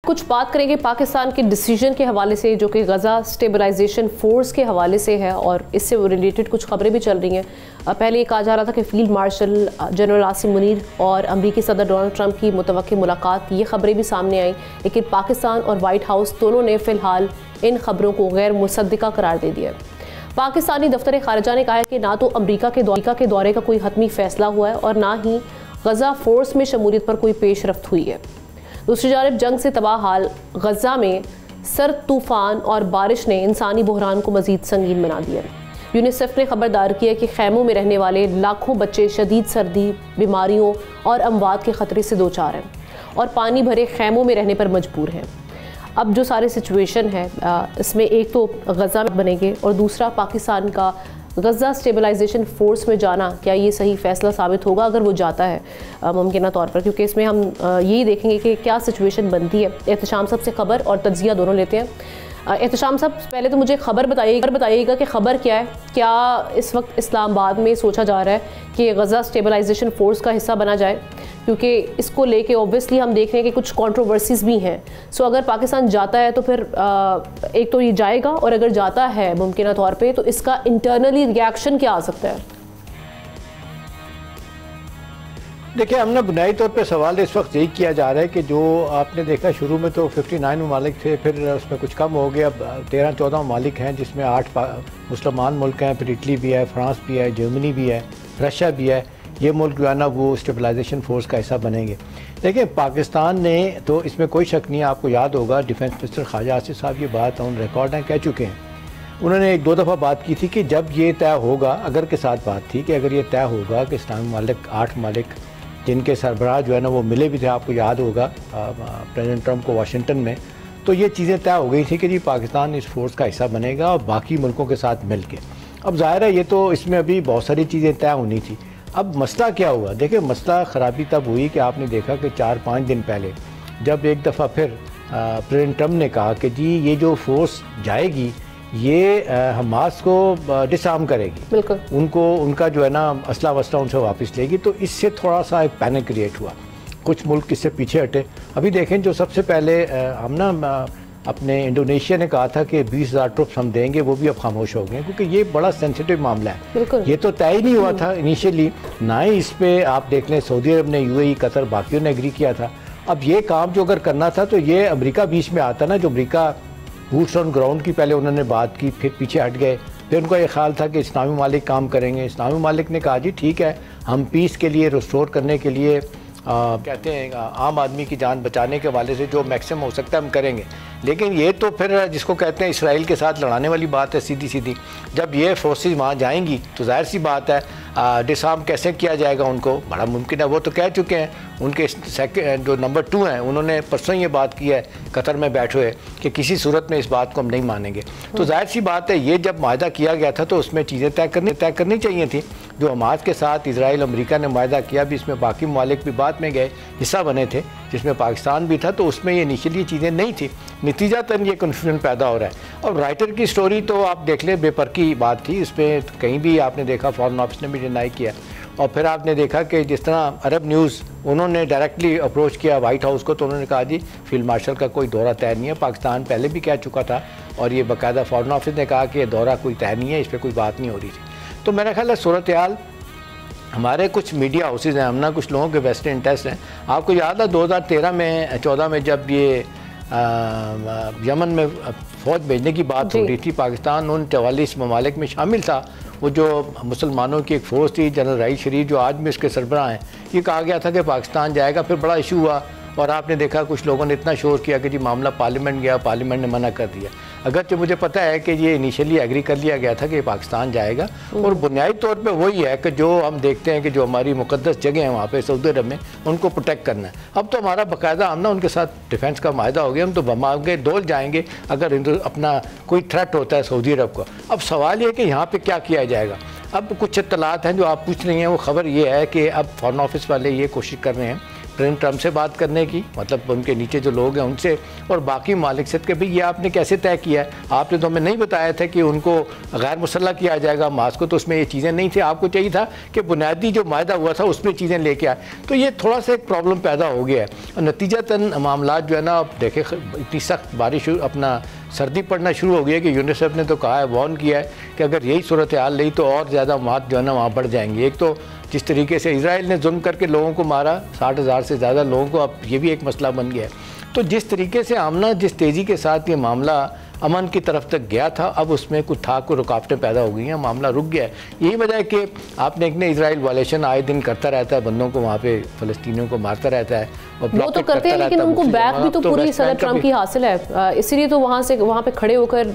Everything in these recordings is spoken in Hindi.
कुछ बात करेंगे पाकिस्तान के डिसीजन के हवाले से जो कि गज़ा स्टेबलाइजेशन फोर्स के हवाले से है और इससे रिलेटेड कुछ खबरें भी चल रही हैं। पहले ये कहा जा रहा था कि field marshal general Asim Munir और अमरीकी सदर डोनाल्ड ट्रंप की मुतवक्की मुलाकात, ये खबरें भी सामने आई, लेकिन पाकिस्तान और वाइट हाउस दोनों ने फ़िलहाल इन खबरों को गैर मुसद्दिका करार दे दिया। पाकिस्तानी दफ्तर खारजा ने कहा है कि ना तो अमरीका के दौरे का कोई हतमी फ़ैसला हुआ है और ना ही गज़ा फोर्स में शमूलियत पर कोई पेशरफ्त हुई है। दूसरी जानब जंग से तबाह हाल गज़ा में सर्द तूफ़ान और बारिश ने इंसानी बहरान को मज़ीद संगीन बना दिया। यूनिसेफ ने खबरदार किया कि खैमों में रहने वाले लाखों बच्चे शदीद सर्दी, बीमारियों और अमवात के ख़तरे से दो चार हैं और पानी भरे खैमों में रहने पर मजबूर हैं। अब जो सारे सिचुएशन है इसमें एक तो गज़ा में बनेंगे और दूसरा पाकिस्तान का गज़ा स्टेबलाइजेशन फोर्स में जाना, क्या ये सही फ़ैसला साबित होगा अगर वो जाता है मुमकिन तौर पर, क्योंकि इसमें हम यही देखेंगे कि क्या सिचुएशन बनती है। एहतशाम साहब से खबर और तज्जिया दोनों लेते हैं। एहतशाम साहब, पहले तो मुझे खबर बताइएगा कि ख़बर क्या है, क्या इस वक्त इस्लामाबाद में सोचा जा रहा है कि गज़ा स्टेबलाइजेशन फोर्स का हिस्सा बना जाए, क्योंकि इसको लेके ऑब्वियसली हम देख रहे हैं कि कुछ कंट्रोवर्सीज भी हैं। सो अगर पाकिस्तान जाता है तो फिर एक तो ये जाएगा, और अगर जाता है मुमकिन तौर पे तो इसका इंटरनली रिएक्शन क्या आ सकता है? देखिए, हमने बुनियादी तौर पे सवाल इस वक्त यही किया जा रहा है कि जो आपने देखा शुरू में तो 59 ममालिक थे, फिर उसमें कुछ कम हो गया, अब 13-14 ममालिक हैं जिसमें 8 मुसलमान मुल्क हैं, फिर इटली भी है, फ्रांस भी है, जर्मनी भी है, रशिया भी है। ये मुल्क जो है ना वो स्टेबलाइजेशन फोर्स का हिस्सा बनेंगे। देखिए, पाकिस्तान ने तो इसमें कोई शक नहीं है, आपको याद होगा डिफेंस मिनिस्टर ख्वाजा आसिफ साहब ये बात ऑन रिकॉर्ड हैं, कह चुके हैं। उन्होंने 1-2 दफ़ा बात की थी कि जब ये तय होगा, अगर के साथ बात थी कि अगर ये तय होगा कि इस्लामी ममालिक 8 ममालिक जिनके सरबराह जो है ना वो मिले भी थे, आपको याद होगा प्रेसिडेंट ट्रंप को वाशिंगटन में, तो ये चीज़ें तय हो गई थी कि जी पाकिस्तान इस फोर्स का हिस्सा बनेगा और बाकी मुल्कों के साथ मिल के। अब ज़ाहिर है ये तो इसमें अभी बहुत सारी चीज़ें तय होनी थी। अब मसला क्या हुआ? देखिए, मसला ख़राबी तब हुई कि आपने देखा कि 4-5 दिन पहले जब एक दफ़ा फिर प्रेसिडेंट ट्रंप ने कहा कि जी ये जो फोर्स जाएगी ये हमास को डिसआर्म करेगी, बिल्कुल उनको उनका जो है ना असला वसला उनसे वापस लेगी, तो इससे थोड़ा सा एक पैनिक क्रिएट हुआ। कुछ मुल्क इससे पीछे हटे। अभी देखें, जो सबसे पहले हम ना अपने इंडोनेशिया ने कहा था कि 20,000 ट्रुप्स हम देंगे, वो भी अब खामोश हो गए क्योंकि ये बड़ा सेंसिटिव मामला है। ये तो तय ही नहीं हुआ था इनिशियली, ना ही इस पर आप देख लें सऊदी अरब ने, यूएई, कतर, बाकियों ने एग्री किया था। अब ये काम जो अगर करना था तो ये अमेरिका बीच में आता ना, जो अमेरिका बूट्स ऑन ग्राउंड की पहले उन्होंने बात की, फिर पीछे हट गए, फिर उनका ये ख्याल था कि इस्लामी ममालिक काम करेंगे। इस्लामी ममालिक ने कहा जी ठीक है, हम पीस के लिए, रिस्टोर करने के लिए कहते हैं आम आदमी की जान बचाने के वाले से जो मैक्सिमम हो सकता है हम करेंगे। लेकिन ये तो फिर जिसको कहते हैं इसराइल के साथ लड़ाने वाली बात है सीधी सीधी। जब ये फोर्सेस वहाँ जाएंगी तो जाहिर सी बात है डिसआर्म कैसे किया जाएगा उनको, बड़ा मुमकिन है। वो तो कह चुके हैं, उनके जो नंबर 2 हैं उन्होंने परसों ये बात की है कतर में बैठे हुए कि किसी सूरत में इस बात को हम नहीं मानेंगे। तो जाहिर सी बात है ये जब मायदा किया गया था तो उसमें चीज़ें तय करनी चाहिए थी। जो हमास के साथ इजराइल अमेरिका ने मायदा किया भी, इसमें बाकी ममालिक भी बाद में गए, हिस्सा बने थे जिसमें पाकिस्तान भी था, तो उसमें ये इनिशियली चीज़ें नहीं थी। नतीजातन ये कन्फ्यूजन पैदा हो रहा है। और राइटर की स्टोरी तो आप देख लें, बेपर की बात थी, इसमें कहीं भी आपने देखा फॉरेन ऑफिस ने भी डिनाई किया। और फिर आपने देखा कि जिस तरह अरब न्यूज़ उन्होंने डायरेक्टली अप्रोच किया वाइट हाउस को, तो उन्होंने कहा जी फील्ड मार्शल का कोई दौरा तय नहीं है। पाकिस्तान पहले भी कह चुका था और ये बाकायदा फॉरेन ऑफिस ने कहा कि दौरा कोई तय नहीं है, इस पर कोई बात नहीं हो रही थी। तो मेरा ख्याल है सूरत हाल, हमारे कुछ मीडिया हाउसेज हैं, हमने कुछ लोगों के वेस्टेड इंटरेस्ट हैं। आपको याद है 2013-14 में जब ये यमन में फ़ौज भेजने की बात हो रही थी, पाकिस्तान उन 44 ममालिक में शामिल था। वो जो मुसलमानों की एक फ़ौज थी, जनरल राइस शरीफ जो आज भी उसके सरबराह हैं, ये कहा गया था कि पाकिस्तान जाएगा। फिर बड़ा इशू हुआ और आपने देखा कुछ लोगों ने इतना शोर किया कि जी मामला पार्लियामेंट गया, पार्लियामेंट ने मना कर दिया। अगरचे मुझे पता है कि ये इनिशियली एग्री कर लिया गया था कि पाकिस्तान जाएगा, और बुनियादी तौर पे वही है कि जो हम देखते हैं कि जो हमारी मुकद्दस जगह हैं वहाँ पे सऊदी अरब में, उनको प्रोटेक्ट करना है। अब तो हमारा बाकायदा हम ना उनके साथ डिफेंस का मायदा हो गया, हम तो बम आगे डोल जाएंगे अगर अपना कोई थ्रेट होता है सऊदी अरब को। अब सवाल ये कि यहाँ पर क्या किया जाएगा। अब कुछ इत्तलात हैं जो आप पूछ रही हैं, वो खबर ये है कि अब फॉरेन ऑफिस वाले ये कोशिश कर रहे हैं प्रेसिडेंट ट्रंप से बात करने की, मतलब उनके नीचे जो लोग हैं उनसे, और बाकी मालिक से कि भाई ये आपने कैसे तय किया है, आपने तो हमें नहीं बताया था कि उनको गैर मुसल्लह किया जाएगा मास्क को, तो उसमें ये चीज़ें नहीं थी, आपको चाहिए था कि बुनियादी जो मायदा हुआ था उसमें चीज़ें लेके आए। तो ये थोड़ा सा एक प्रॉब्लम पैदा हो गया है और नतीजतन मामला जो है ना, अब देखें इतनी सख्त बारिश अपना सर्दी पड़ना शुरू हो गई है कि यूनिसेफ ने तो कहा है, वार्न किया है कि अगर यही सूरत हाल रही तो और ज़्यादा मौत जो है ना वहाँ बढ़ जाएंगी। एक तो जिस तरीके से इजराइल ने जुल्म करके लोगों को मारा, 60,000 से ज़्यादा लोगों को, अब ये भी एक मसला बन गया है। तो जिस तरीके से आमना जिस तेज़ी के साथ ये मामला अमन की तरफ तक गया था, अब उसमें कुछ था, कुछ रुकावटें पैदा हो गई हैं, मामला रुक गया है। यही वजह है कि आपने एक ने इजराइल वायलेशन आए दिन करता रहता है, बंदों को वहाँ पे फ़लस्तीनियों को मारता रहता है और वो तो करते हैं, लेकिन उनको बैक भी तो पूरी सदर ट्रंप की हासिल है, इसीलिए तो वहाँ पे खड़े होकर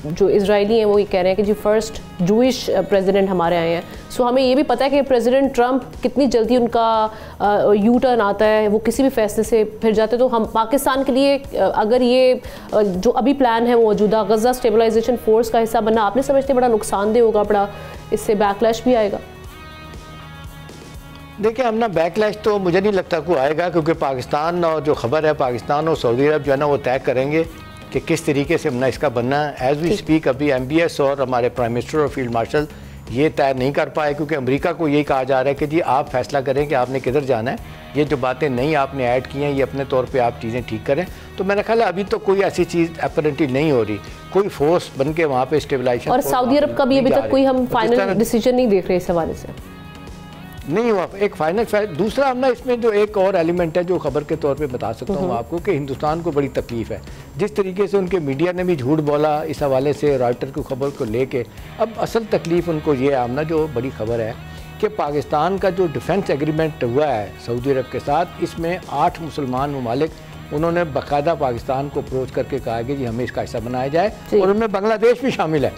जो इजरायली हैं वो ये कह रहे हैं कि जी फर्स्ट जूइश प्रेसिडेंट हमारे आए हैं। सो हमें ये भी पता है कि प्रेसिडेंट ट्रंप कितनी जल्दी उनका यू टर्न आता है, वो किसी भी फैसले से फिर जाते। तो हम पाकिस्तान के लिए अगर ये जो अभी प्लान है मौजूदा गजा स्टेबलाइजेशन फोर्स का हिस्सा बनना, आपने समझते बड़ा नुकसानदेह होगा, बड़ा इससे बैकलैश भी आएगा? देखिए हम ना बैकलैश तो मुझे नहीं लगता कोई आएगा, क्योंकि पाकिस्तान और जो खबर है पाकिस्तान और सऊदी अरब जो है ना वो तय करेंगे कि किस तरीके से हमने इसका बनना है। एज वी स्पीक अभी MBS और हमारे प्राइम मिनिस्टर और फील्ड मार्शल ये तय नहीं कर पाए, क्योंकि अमेरिका को यही कहा जा रहा है कि जी आप फैसला करें कि आपने किधर जाना है, ये जो बातें नहीं आपने ऐड की हैं ये अपने तौर पे आप चीज़ें ठीक करें। तो मेरा ख्याल है अभी तो कोई ऐसी चीज़ अपरेंटली नहीं हो रही, कोई फोर्स बन के वहाँ पे स्टेबलाइजेशन। और सऊदी अरब का भी अभी तक कोई हम फाइनल डिसीजन नहीं देख रहे इस हवाले से, नहीं हुआ एक फाइनल। दूसरा हम ना इसमें जो एक और एलिमेंट है जो खबर के तौर पे बता सकता हूँ आपको कि हिंदुस्तान को बड़ी तकलीफ है जिस तरीके से उनके मीडिया ने भी झूठ बोला इस हवाले से रॉयटर की खबर को लेके। अब असल तकलीफ उनको ये आमना जो बड़ी खबर है कि पाकिस्तान का जो डिफेंस एग्रीमेंट हुआ है सऊदी अरब के साथ, इसमें 8 मुसलमान ममालिक उन्होंने बाकायदा पाकिस्तान को अप्रोच करके कहा कि जी हमें इसका हिस्सा बनाया जाए, और उनमें बांग्लादेश भी शामिल है।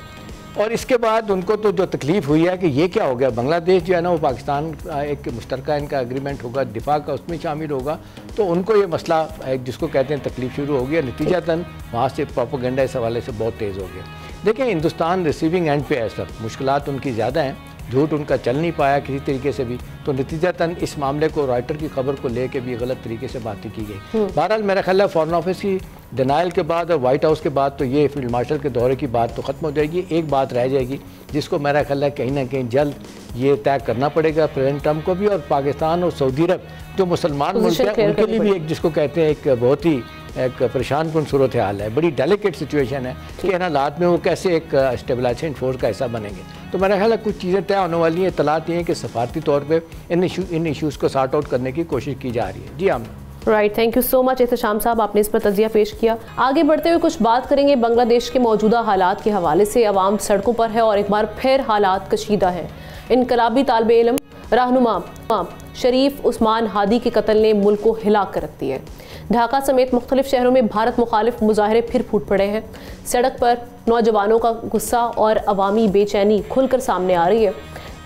और इसके बाद उनको तो जो तकलीफ़ हुई है कि ये क्या हो गया, बांग्लादेश जो है ना वो पाकिस्तान एक मुश्तरका इनका एग्रीमेंट होगा दिफा का, उसमें शामिल होगा, तो उनको ये मसला एक जिसको कहते हैं तकलीफ शुरू हो गया। नतीजतन वहाँ से प्रोपेगेंडा इस हवाले से बहुत तेज़ हो गया। देखिए हिंदुस्तान रिसीविंग एंड पे है, सब मुश्किलात उनकी ज़्यादा हैं, झूठ उनका चल नहीं पाया किसी तरीके से भी, तो नतीजतन इस मामले को रॉयटर की खबर को लेके भी गलत तरीके से बातें की गई। बहरहाल मेरा ख्याल है फॉरेन ऑफिस की डिनाइल के बाद और वाइट हाउस के बाद तो ये फील्ड मार्शल के दौरे की बात तो ख़त्म हो जाएगी। एक बात रह जाएगी जिसको मेरा ख्याल है कहीं ना कहीं जल्द ये तय करना पड़ेगा प्रेसिडेंट ट्रंप को भी, और पाकिस्तान और सऊदी अरब जो मुसलमान मुल्क है उनके लिए भी एक जिसको कहते हैं एक बहुत ही एक परेशान कुन सूरत हाल है, बड़ी डेलिकेट सिचुएशन है कि इन हालात में वो कैसे एक स्टेबलाइजेशन फोर्स का हिस्सा बनेंगे। तो मेरा ख्याल है कुछ चीज़ें तय होने वाली हैं। इतलात ये हैं कि सफारती तौर पर इन इशूज़ को सॉर्ट आउट करने की कोशिश की जा रही है। जी हाँ right, thank you so much Ehtesham साहब, आपने इस पर तजिया पेश किया। आगे बढ़ते हुए कुछ बात करेंगे बांग्लादेश के मौजूदा हालात के हवाले से। अवाम सड़कों पर है और एक बार फिर हालात कशीदा हैं। इनकलाबी तालिब इल्म रहनुमा शरीफ उस्मान हादी के कत्ल ने मुल्क को हिला कर रख दिया है। ढाका समेत मुख्तलिफ शहरों में भारत मुखालिफ मुजाहरे फिर फूट पड़े हैं। सड़क पर नौजवानों का गुस्सा और अवामी बेचैनी खुलकर सामने आ रही है।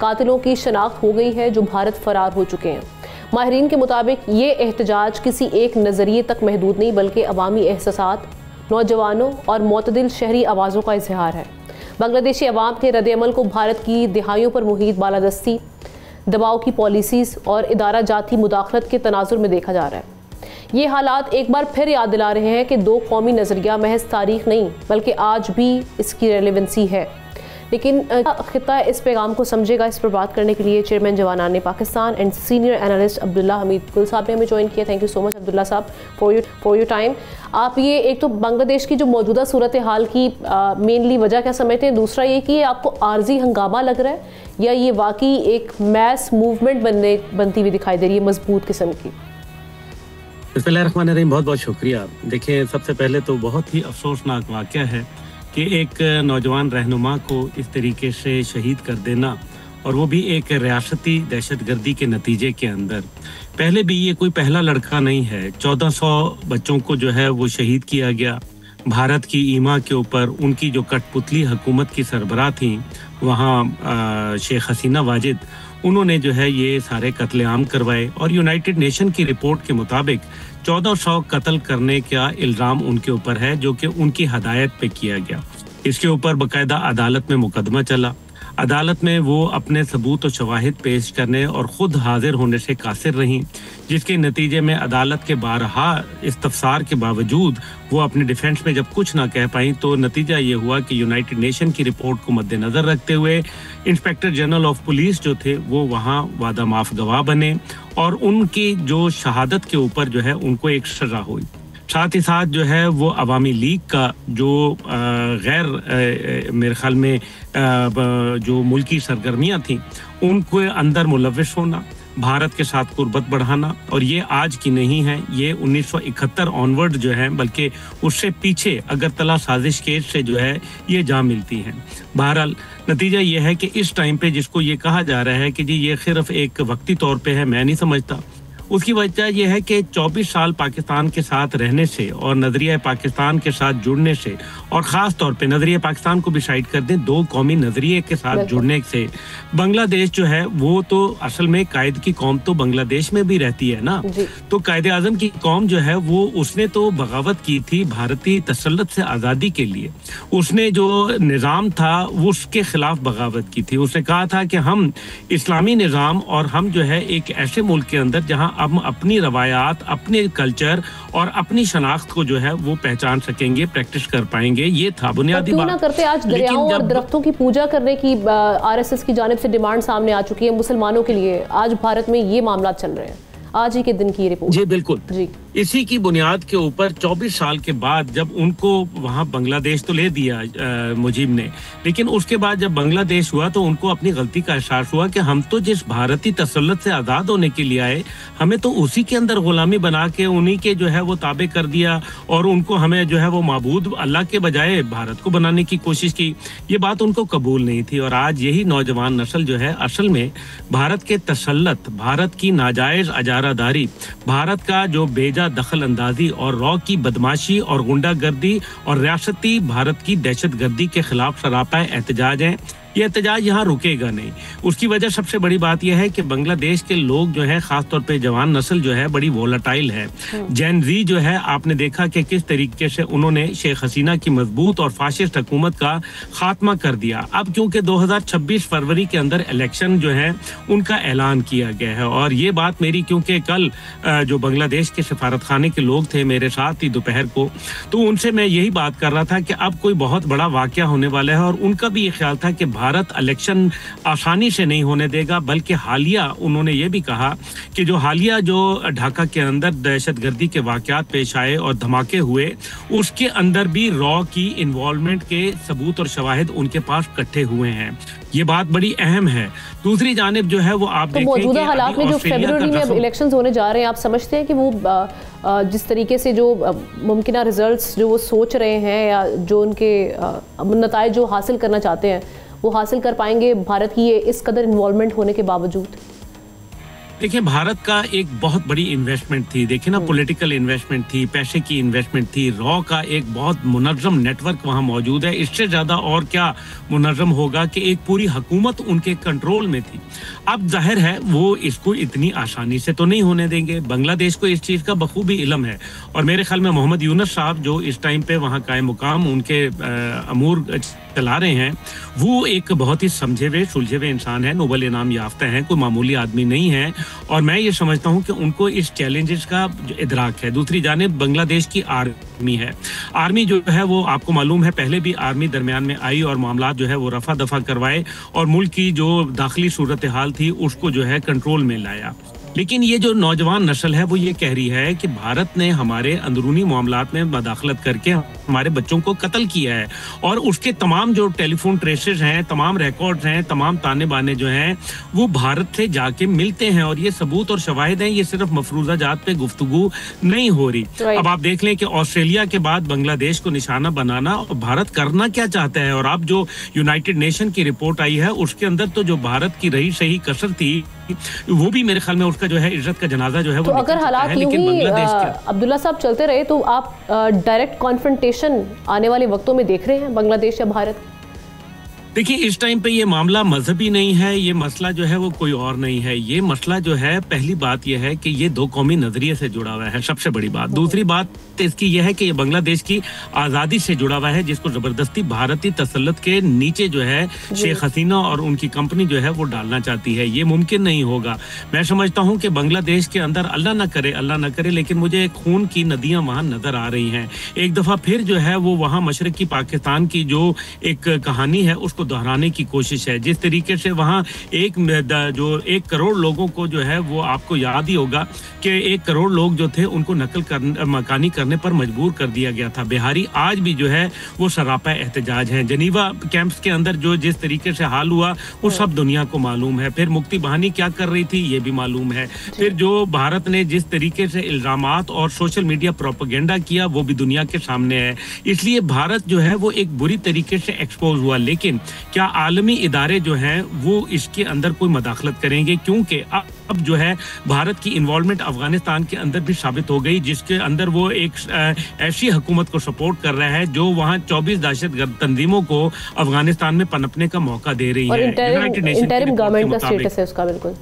कातिलों की शनाख्त हो गई है जो भारत फरार हो चुके हैं। माहिरीन के मुताबिक ये एहतजाज किसी एक नज़रिए तक महदूद नहीं बल्कि अवामी एहसासात, नौजवानों और मोतदिल शहरी आवाज़ों का इजहार है। बांग्लादेशी अवाम के रद्द-ए-अमल को भारत की दिहाइयों पर मुहित बालादस्ती, दबाव की पॉलिसीज़ और इदारा जाती मुदाखलत के तनाजुर में देखा जा रहा है। ये हालात एक बार फिर याद दिला रहे हैं कि दो कौमी नज़रिया महज तारीख नहीं बल्कि आज भी इसकी रेलेवेंसी है। लेकिन खिता इस पैगाम को समझेगा, इस पर बात करने के लिए chairman Jawanan Pakistan and senior analyst Abdullah Hamid Gul sahab ने हमें ज्वाइन किया। Thank you so much Abdullah sahab for your time. आप ये एक तो बांग्लादेश की जो मौजूदा सूरत हाल की मेनली वजह क्या समझते हैं, दूसरा ये कि आपको आर्जी हंगामा लग रहा है या ये वाकई एक मैस मूवमेंट बनती हुई दिखाई दे रही है मजबूत किस्म की? बिस्मिल्लाहिर्रहमानिर्रहीम, बहुत बहुत शुक्रिया। देखिए सबसे पहले तो बहुत ही अफसोसनाक वाक़या है कि एक नौजवान रहनुमा को इस तरीके से शहीद कर देना, और वो भी एक रियासती दहशतगर्दी के नतीजे के अंदर। पहले भी ये कोई पहला लड़का नहीं है, 1400 बच्चों को जो है वो शहीद किया गया। भारत की ईमा के ऊपर उनकी जो कठपुतली हुकूमत की सरबराह थी वहाँ शेख हसीना वाजिद, उन्होंने जो है ये सारे कत्लेआम करवाए, और यूनाइटेड नेशन की रिपोर्ट के मुताबिक 1400 कत्ल करने का इल्ज़ाम उनके ऊपर है जो कि उनकी हदायत पे किया गया। इसके ऊपर बाकायदा अदालत में मुकदमा चला। अदालत में वो अपने सबूत और शवाहिद पेश करने और ख़ुद हाजिर होने से कासिर रहीं, जिसके नतीजे में अदालत के बारहा इस्तफसार के बावजूद वो अपने डिफेंस में जब कुछ ना कह पाई, तो नतीजा ये हुआ कि यूनाइटेड नेशन की रिपोर्ट को मद्देनज़र रखते हुए इंस्पेक्टर जनरल ऑफ पुलिस जो थे वो वहाँ वादा माफ गवाह बने और उनकी जो शहादत के ऊपर जो है उनको एक सज़ा हुई। साथ ही साथ जो है वो अवामी लीग का जो गैर मेरे ख्याल में जो मुल्की सरगर्मियाँ थीं उनको अंदर मुलविस होना, भारत के साथ कुर्बत बढ़ाना, और ये आज की नहीं है, ये 1971 ऑनवर्ड जो है, बल्कि उससे पीछे अगरतला साजिश केस से जो है ये जा मिलती हैं। बहरहाल नतीजा ये है कि इस टाइम पे जिसको ये कहा जा रहा है कि जी ये सिर्फ एक वक्ती तौर पे है, मैं नहीं समझता। उसकी वजह यह है कि 24 साल पाकिस्तान के साथ रहने से और नज़रिया पाकिस्तान के साथ जुड़ने से, और ख़ास तौर पे नज़रिया पाकिस्तान को भी साइड कर दें, दो कौमी नज़रिए के साथ जुड़ने से बांग्लादेश जो है वो तो असल में कायद की कौम तो बांग्लादेश में भी रहती है ना, तो कायद आज़म की कौम जो है वो उसने तो बगावत की थी भारतीय तसल्लुत से आज़ादी के लिए। उसने जो निज़ाम था वो उसके ख़िलाफ़ बगावत की थी। उसने कहा था कि हम इस्लामी निज़ाम और हम जो है एक ऐसे मुल्क के अंदर जहाँ हम अपनी रवायात, अपने कल्चर और अपनी शनाख्त को जो है वो पहचान सकेंगे, प्रैक्टिस कर पाएंगे। ये था बुनियादी बात। ना करते आज दरियाओं और दरख्तों की पूजा करने की आरएसएस की जानिब से डिमांड सामने आ चुकी है मुसलमानों के लिए। आज भारत में ये मामला चल रहे हैं, आज ही के दिन की रिपोर्ट। जी बिल्कुल जी। इसी की बुनियाद के ऊपर 24 साल के बाद जब उनको वहाँ बांग्लादेश तो ले दिया मुजीब ने, लेकिन उसके बाद जब बांग्लादेश हुआ तो उनको अपनी गलती का एहसास हुआ कि हम तो जिस भारतीय तसल्लुत से आज़ाद होने के लिए आए, हमें तो उसी के अंदर गुलामी बना के उन्हीं के जो है वो ताबे कर दिया और उनको हमें जो है वो माबूद अल्लाह के बजाय भारत को बनाने की कोशिश की। ये बात उनको कबूल नहीं थी और आज यही नौजवान नस्ल जो है असल में भारत के तसल्लुत, भारत की नाजायज़ अजारादारी, भारत का जो बेजा दखल अंदाजी और रॉ की बदमाशी और गुंडागर्दी और रियासती भारत की दहशतगर्दी के खिलाफ सरापा एहतजाज है। ये एहतजाज यहाँ रुकेगा नहीं। उसकी वजह सबसे बड़ी बात यह है कि बांग्लादेश के लोग जो है, खासतौर पे जवान नस्ल जो है बड़ी वोलाटाइल है। जैन जी जो है, आपने देखा कि किस तरीके से उन्होंने शेख हसीना की मजबूत और फाशिस्ट हुकूमत का खात्मा कर दिया। अब क्योंकि 2026 फरवरी के अंदर इलेक्शन जो है उनका ऐलान किया गया है और ये बात मेरी, क्योंकि कल जो बांग्लादेश के सफारत खाने के लोग थे मेरे साथ ही दोपहर को, तो उनसे मैं यही बात कर रहा था कि अब कोई बहुत बड़ा वाकया होने वाला है और उनका भी ये ख्याल था कि भारत इलेक्शन आसानी से नहीं होने देगा, बल्कि हालिया उन्होंने ये भी कहा कि जो हालिया जो ढाका के अंदर दहशतगर्दी के वाकयात पेश आए और धमाके हुए, उसके अंदर भी रॉ की इन्वॉल्वमेंट के सबूत और शवाहिद उनके पास इकट्ठे हुए हैं। ये बात बड़ी अहम है। दूसरी जानिब जो है वो आप देखें मौजूदा हालात में जो फरवरी में अब इलेक्शंस होने जा रहे हैं, आप समझते हैं कि वो जिस तरीके से जो मुमकिन रिजल्ट्स जो वो सोच रहे हैं या जो उनके नताइज जो हासिल करना चाहते हैं वो हासिल कर पाएंगे भारत की ये इस कदर इन्वॉल्वमेंट होने के बावजूद? देखिए, भारत का एक बहुत बड़ी इन्वेस्टमेंट थी, देखिए ना, पॉलिटिकल इन्वेस्टमेंट थी, पैसे की इन्वेस्टमेंट थी, रॉ का एक बहुत मुनज़्ज़म नेटवर्क वहाँ मौजूद है। इससे ज़्यादा और क्या मुनज़्ज़म होगा कि एक पूरी हुकूमत उनके कंट्रोल में थी। अब जाहिर है वो इसको इतनी आसानी से तो नहीं होने देंगे। बांग्लादेश को इस चीज़ का बखूबी इल्म है और मेरे ख्याल में मोहम्मद यूनुस साहब जो इस टाइम पे वहाँ कायम मुकाम उनके अमूर चला रहे हैं, वो एक बहुत ही समझे हुए सुलझे हुए इंसान है, नोबल इनाम याफ्ता है, कोई मामूली आदमी नहीं है और मैं ये समझता हूँ कि उनको इस चैलेंजेस का इदराक है। दूसरी जानिब बांग्लादेश की आर्मी है, आर्मी जो है वो आपको मालूम है पहले भी आर्मी दरमियान में आई और मामला जो है वो रफा दफा करवाए और मुल्क की जो दाखिली सूरत हाल थी उसको जो है कंट्रोल में लाया। लेकिन ये जो नौजवान नस्ल है वो ये कह रही है कि भारत ने हमारे अंदरूनी मामलात में मदाखलत करके हमारे बच्चों को कत्ल किया है और उसके तमाम जो टेलीफोन ट्रेसेस हैं, तमाम रिकॉर्ड्स हैं, तमाम ताने बाने जो हैं वो भारत से जाके मिलते हैं और ये सबूत और शवाहिद हैं। ये सिर्फ मफरूजा जात पे गुफ्तगू नहीं हो रही। अब आप देख लें कि ऑस्ट्रेलिया के बाद बांग्लादेश को निशाना बनाना और भारत करना क्या चाहता है। और अब जो यूनाइटेड नेशन की रिपोर्ट आई है उसके अंदर तो जो भारत की रही सही कसर थी वो भी मेरे ख्याल में उसका जो है इज्जत का जनाजा जो है वो तो अगर हालात यूं ही अब्दुल्ला साहब चलते रहे तो आप डायरेक्ट कॉन्फ्रंटेशन आने वाले वक्तों में देख रहे हैं बांग्लादेश या भारत? देखिए, इस टाइम पे ये मामला मजहबी नहीं है, ये मसला जो है वो कोई और नहीं है। ये मसला जो है, पहली बात ये है कि ये दो कौमी नजरिए से जुड़ा हुआ है, सबसे बड़ी बात। दूसरी बात इसकी यह है कि ये बांग्लादेश की आज़ादी से जुड़ा हुआ है, जिसको जबरदस्ती भारतीय तसल्लुत के नीचे जो है शेख हसीना और उनकी कंपनी जो है वो डालना चाहती है। ये मुमकिन नहीं होगा। मैं समझता हूँ कि बांग्लादेश के अंदर अल्लाह न करे, लेकिन मुझे खून की नदियाँ वहाँ नजर आ रही हैं। एक दफ़ा फिर जो है वो वहाँ मशरक़ी पाकिस्तान की जो एक कहानी है उसको दोहराने की कोशिश है। जिस तरीके से वहाँ 1 करोड़ लोगों को जो है वो आपको याद ही होगा कि 1 करोड़ लोग जो थे उनको मकानी करने पर मजबूर कर दिया गया था। बिहारी आज भी जो है वो सरापा एहतजाज हैं। जनीवा कैंप्स के अंदर जो जिस तरीके से हाल हुआ वो सब दुनिया को मालूम है। फिर मुक्ति बहानी क्या कर रही थी ये भी मालूम है। फिर जो भारत ने जिस तरीके से इल्जामात और सोशल मीडिया प्रोपेगेंडा किया वो भी दुनिया के सामने है। इसलिए भारत जो है वो एक बुरी तरीके से एक्सपोज हुआ। लेकिन क्या आलमी इदारे जो हैं वो इसके अंदर कोई मदाखलत करेंगे? क्योंकि अब जो है भारत की इन्वॉल्वमेंट अफगानिस्तान के अंदर भी साबित हो गई, जिसके अंदर वो एक ऐसी हुकूमत को सपोर्ट कर रहा है जो वहाँ 24 दहशतगर्द तंजीमों को अफगानिस्तान में पनपने का मौका दे रही है। इंटरिम गवर्नमेंट का स्टेटस है उसका। बिल्कुल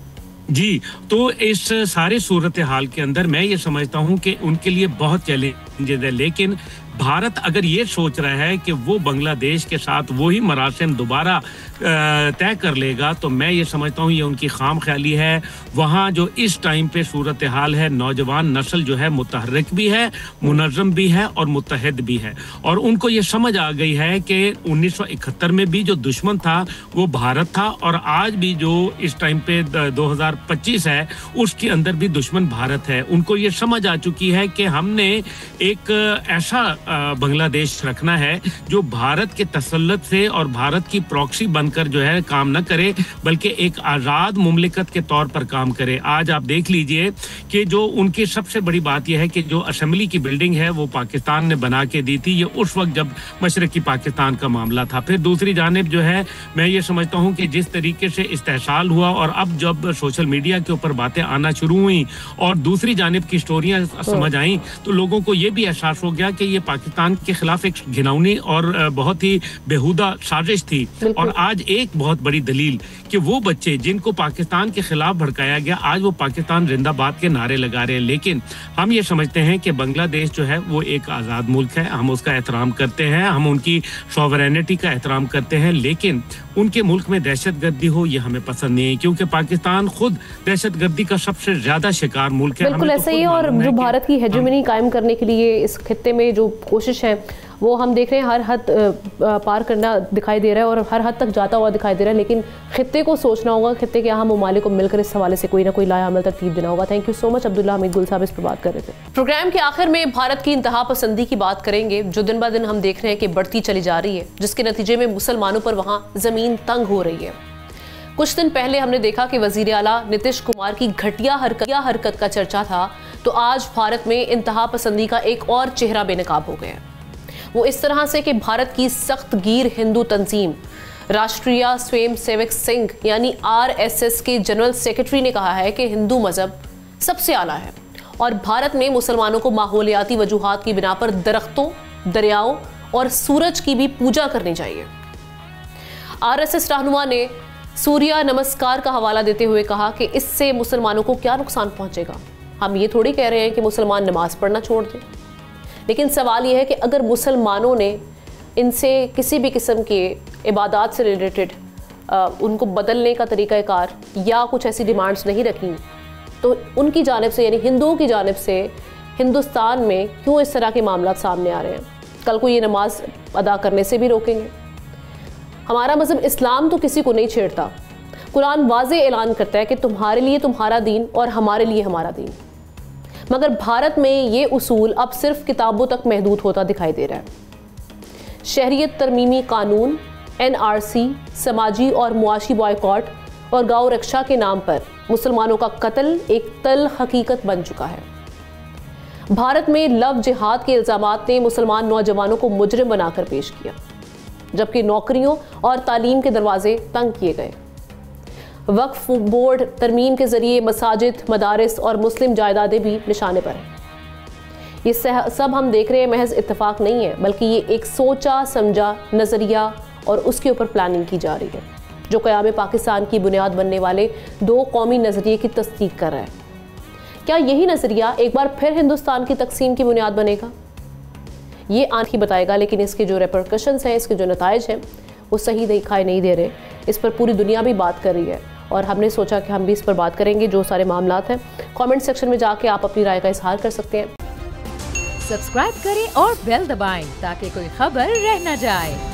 जी। तो इस सारे सूरत हाल के अंदर मैं ये समझता हूँ कि उनके लिए बहुत चैलेंजेस है। लेकिन भारत अगर ये सोच रहा है कि वो बांग्लादेश के साथ वही मरासिम दोबारा तय कर लेगा, तो मैं ये समझता हूँ ये उनकी खाम ख्याली है। वहाँ जो इस टाइम पे सूरत हाल है, नौजवान नस्ल जो है मुतहर्रिक भी है, मुनज़्ज़म भी है और मुत्तहिद भी है। और उनको ये समझ आ गई है कि 1971 में भी जो दुश्मन था वो भारत था, और आज भी जो इस टाइम पे 2025 है उसके अंदर भी दुश्मन भारत है। उनको ये समझ आ चुकी है कि हमने एक ऐसा बांग्लादेश रखना है जो भारत के तसल्लुत से और भारत की प्रॉक्सी बनकर जो है काम न करे, बल्कि एक आज़ाद मुमलिकत के तौर पर काम करे। आज आप देख लीजिए कि जो उनकी सबसे बड़ी बात यह है कि जो असेंबली की बिल्डिंग है वो पाकिस्तान ने बना के दी थी, ये उस वक्त जब मशरक़ी पाकिस्तान का मामला था। फिर दूसरी जानिब जो है मैं ये समझता हूँ कि जिस तरीके से इस्तेहसाल हुआ और अब जब सोशल मीडिया के ऊपर बातें आना शुरू हुई और दूसरी जानिब की स्टोरियाँ समझ आई, तो लोगों को ये भी एहसास हो गया कि ये पाकिस्तान के खिलाफ एक घिनौनी और बहुत ही बेहुदा साजिश थी। और आज एक बहुत बड़ी दलील कि वो बच्चे जिनको पाकिस्तान के खिलाफ भड़काया गया, आज वो पाकिस्तान जिंदाबाद के नारे लगा रहे हैं। लेकिन हम ये समझते हैं कि बांग्लादेश जो है वो एक आज़ाद मुल्क है, हम उसका एहतराम करते हैं, हम उनकी सॉवरेनिटी का एहतराम करते हैं। लेकिन उनके मुल्क में दहशतगर्दी हो ये हमें पसंद नहीं है, क्योंकि पाकिस्तान खुद दहशतगर्दी का सबसे ज्यादा शिकार मुल्क है। बिल्कुल ऐसा ही। और जो भारत की हेजेमनी कायम करने के लिए इस खित्ते में जो कोशिश है वो हम देख रहे हैं, हर हद पार करना दिखाई दे रहा है और हर हद तक जाता हुआ दिखाई दे रहा है। लेकिन खित्ते को सोचना होगा, खित्ते के अहम ममालिक को मिलकर इस हवाले से कोई ना कोई लायामल तरतीब देना होगा। Thank you so much Abdullah Hamid Gul साहब इस पर बात कर रहे थे। प्रोग्राम के आखिर में भारत की इंतहा पसंदी की बात करेंगे जो दिन ब दिन हम देख रहे हैं कि बढ़ती चली जा रही है, जिसके नतीजे में मुसलमानों पर वहाँ जमीन तंग हो रही है। कुछ दिन पहले हमने देखा कि वजीर आला नीतीश कुमार की घटिया हरकत का चर्चा था, तो आज भारत में इंतहा पसंदी का एक और चेहरा बेनकाब हो गया। वो इस तरह से कि भारत की सख्त गिर हिंदू तंजीम राष्ट्रीय स्वयं सेवक संघ यानी RSS के जनरल सेक्रेटरी ने कहा है कि हिंदू मजहब सबसे आला है और भारत में मुसलमानों को माहौलियाती वजूहात की बिना पर दरख्तों, दरियाओं और सूरज की भी पूजा करनी चाहिए। RSS रहनुमा ने सूर्य नमस्कार का हवाला देते हुए कहा कि इससे मुसलमानों को क्या नुकसान पहुंचेगा। हम ये थोड़ी कह रहे हैं कि मुसलमान नमाज पढ़ना छोड़ दें, लेकिन सवाल यह है कि अगर मुसलमानों ने इनसे किसी भी किस्म के इबादत से रिलेटेड उनको बदलने का तरीक़ाकार या कुछ ऐसी डिमांड्स नहीं रखी, तो उनकी जानिब से यानी हिंदुओं की जानिब से हिंदुस्तान में क्यों इस तरह के मामला सामने आ रहे हैं? कल को ये नमाज अदा करने से भी रोकेंगे। हमारा मज़हब इस्लाम तो किसी को नहीं छेड़ता। कुरान वाज़े ऐलान करता है कि तुम्हारे लिए तुम्हारा दीन और हमारे लिए हमारा दीन। मगर भारत में ये उसूल अब सिर्फ किताबों तक महदूद होता दिखाई दे रहा है। शहरियत तरमीमी कानून, NRC, समाजी और मुआशी बॉयकॉट और गौ रक्षा के नाम पर मुसलमानों का कत्ल एक तल हकीकत बन चुका है। भारत में लव जिहाद के इल्जामात ने मुसलमान नौजवानों को मुजरिम बनाकर पेश किया, जबकि नौकरियों और तालीम के दरवाजे तंग किए गए। वक्फ बोर्ड तरमीम के जरिए मसाजिद, मदारिस और मुस्लिम जायदादें भी निशाने पर हैं। ये सब हम देख रहे हैं महज इत्तेफाक नहीं है, बल्कि ये एक सोचा समझा नज़रिया और उसके ऊपर प्लानिंग की जा रही है, जो क़याम पाकिस्तान की बुनियाद बनने वाले 2 कौमी नज़रिए की तस्दीक कर रहा है। क्या यही नज़रिया एक बार फिर हिंदुस्तान की तकसीम की बुनियाद बनेगा? ये आंख ही बताएगा, लेकिन इसके जो रेपरकशंस हैं, इसके जो नताइज हैं, वो सही दिखाई नहीं दे रहे। इस पर पूरी दुनिया भी बात कर रही है और हमने सोचा कि हम भी इस पर बात करेंगे। जो सारे मामलात हैं, कमेंट सेक्शन में जाके आप अपनी राय का इजहार कर सकते हैं। सब्सक्राइब करें और बेल दबाएं ताकि कोई खबर रह न जाए।